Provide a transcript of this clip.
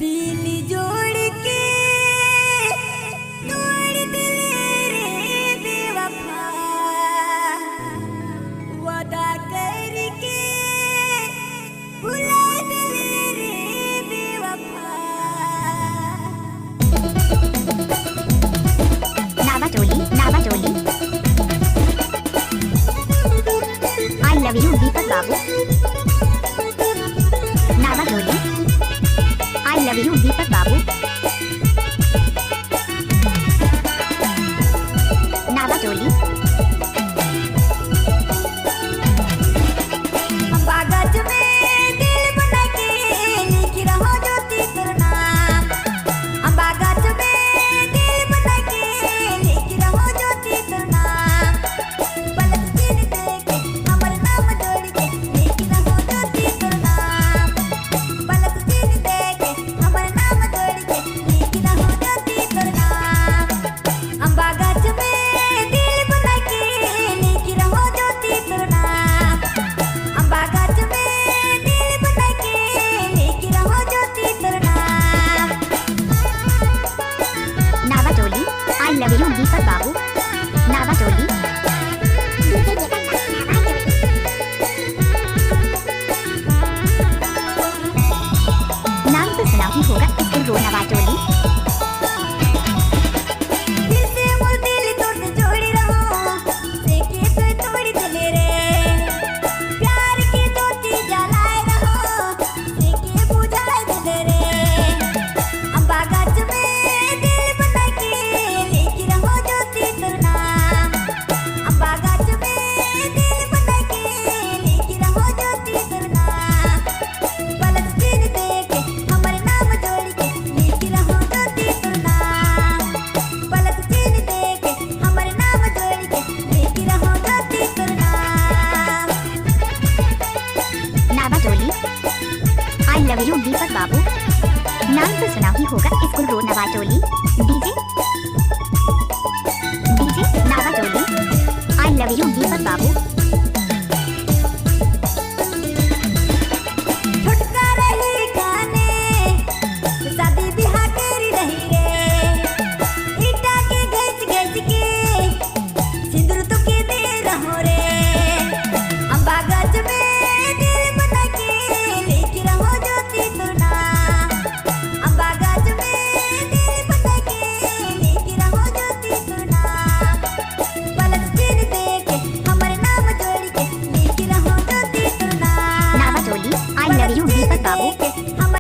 दिल जोड़ के तोड़ दिले रे बेवफा, वादा करके भुला दिले रे बेवफा। Navatoli I love you Deepak Babu. Navatoli I love you Deepak Babu. Navatoli कागज में दिल बना के लिख रहो ज्योति तेरा नाम। कागज में दिल बना के लिख रहो ज्योति तेरा नाम। पलक चिन दे के हमर नाम जोड़ के लिख रहो ज्योति तेरा नाम। पलक चिन दे के हमर नाम जोड़ के लिख रहो ज्योति तेरा नाम। कागज में दिल बना के लिख रहो ज्योति तेरा नाम। कागज में दिल बना के लिख रहो ज्योति तेरा नाम। Navatoli I love you Deepak Babu. Navatoli नाम तो सुना ही होगा इसको रो। नावाटोली दिल से मोर दिल तोड़ जोड़ी रहो से के तो तोड़ दिले रे। प्यार की ज्योति जलाए रहो से के बुझाए दिले रे। कागज में दिल बना के लिख रहो ज्योति तेरा नाम। कागज में दिल बना के लिख रहो ज्योति तेरा नाम। पलक चिन दे के हमर नाम जोड़ के लिख रहो ज्योति तेरा नाम। पलक चिन दे के हमर नाम जोड़ के लिख रहो ज्योति तेरा नाम। Navatoli I love you Deepak Babu. नाम तो सुना ही होगा इसको रो। Navatoli DJ Navatoli I love you Deepak Babu.